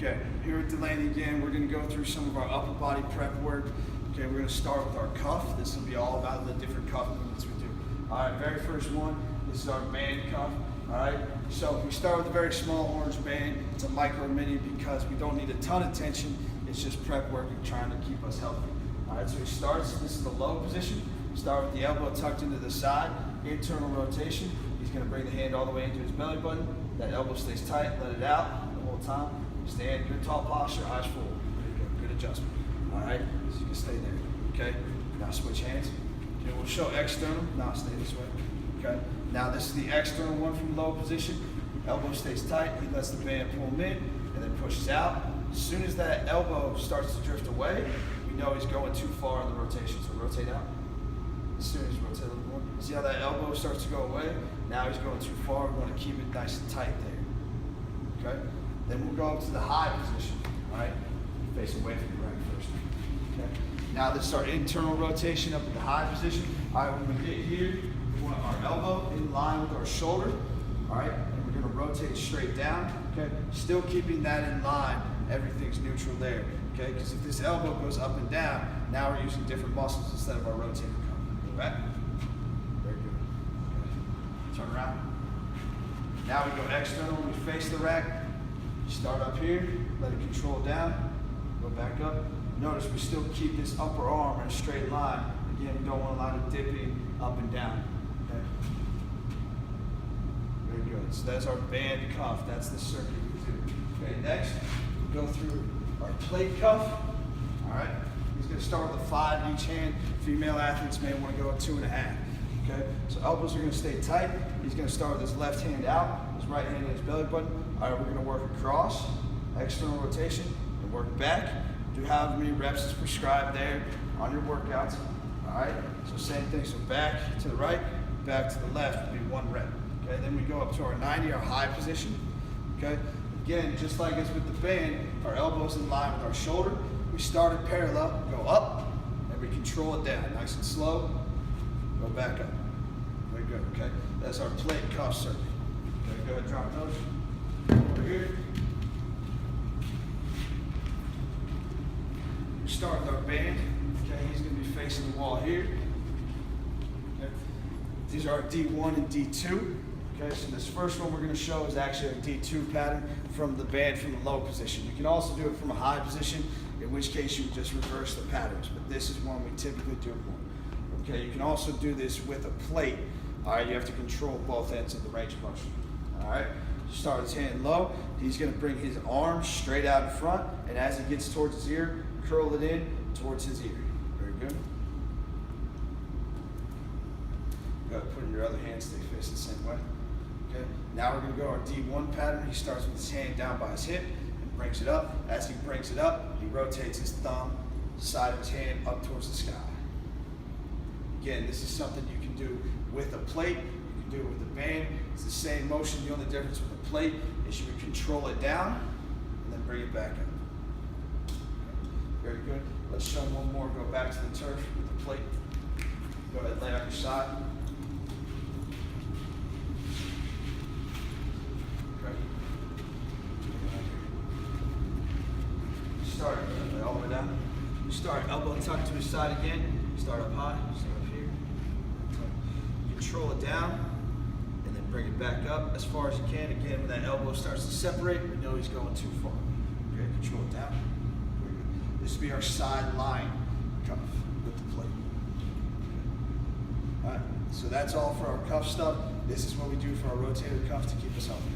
Okay, here at Delaney again, we're going to go through some of our upper body prep work. Okay, we're going to start with our cuff. This will be all about the different cuff movements we do. All right, very first one, this is our band cuff. All right, so we start with a very small orange band. It's a micro mini because we don't need a ton of tension. It's just prep work and trying to keep us healthy. All right, so he starts, this is the low position. Start with the elbow tucked into the side, internal rotation. He's going to bring the hand all the way into his belly button. That elbow stays tight, let it out the whole time. Stand, good tall posture, eyes forward. Good adjustment. All right, so you can stay there. Okay, now switch hands. Okay, we'll show external. Now stay this way. Okay, now this is the external one from low position. Elbow stays tight. He lets the band pull him in and then pushes out. As soon as that elbow starts to drift away, we know he's going too far in the rotation. So rotate out. As soon as you rotate a little more, see how that elbow starts to go away? Now he's going too far. We want to keep it nice and tight there. Okay. Then we'll go up to the high position, all right? Face away from the rack first. Okay. Now this is our internal rotation up in the high position. All right, when we get here, we want our elbow in line with our shoulder, all right? And we're gonna rotate straight down, okay? Still keeping that in line, everything's neutral there, okay? Because if this elbow goes up and down, now we're using different muscles instead of our rotator cuff. Go back. Very good. Okay. Turn around. Now we go external, we face the rack. Start up here, let it control down, go back up. Notice we still keep this upper arm in a straight line. Again, we don't want a lot of dipping up and down. Okay. Very good. So that's our band cuff. That's the circuit we do. Okay, next, we'll go through our plate cuff. All right. He's going to start with a 5 in each hand. Female athletes may want to go at 2.5. Okay, so elbows are going to stay tight. He's going to start with his left hand out, his right hand in his belly button. All right, we're going to work across, external rotation, and work back. Do however many reps is prescribed there on your workouts. All right, so same thing. So back to the right, back to the left would be 1 rep. Okay, then we go up to our 90, our high position. Okay, again, just like as with the band, our elbows in line with our shoulder. We start it parallel, go up, and we control it down, nice and slow. Go back up. Very good, okay? That's our plate cuff circuit. Okay, go ahead, drop those. Over here. We start with our band. Okay, he's going to be facing the wall here. Okay. These are our D1 and D2. Okay, so this first one we're going to show is actually a D2 pattern from the band from the low position. You can also do it from a high position, in which case you would just reverse the patterns, but this is one we typically do more. Okay, you can also do this with a plate. All right, you have to control both ends of the range of motion. All right, start his hand low. He's going to bring his arm straight out in front, and as he gets towards his ear, curl it in towards his ear. Very good. Go ahead, put in your other hand, stay facing the same way. Okay, now we're going to go our D1 pattern. He starts with his hand down by his hip and brings it up. As he brings it up, he rotates his thumb, side of his hand up towards the sky. Again, this is something you can do with a plate, you can do it with a band. It's the same motion. The only difference with a plate is you would control it down and then bring it back up. Okay. Very good. Let's show one more. Go back to the turf with the plate. Go ahead, lay on your side. Okay. Start all the way down. You start elbow tucked to his side again. Start up high, start up here. Control it down, and then bring it back up as far as you can. Again, when that elbow starts to separate, we know he's going too far. Okay, control it down. Very good. This will be our side line cuff with the plate. Okay. All right, so that's all for our cuff stuff. This is what we do for our rotator cuff to keep us healthy.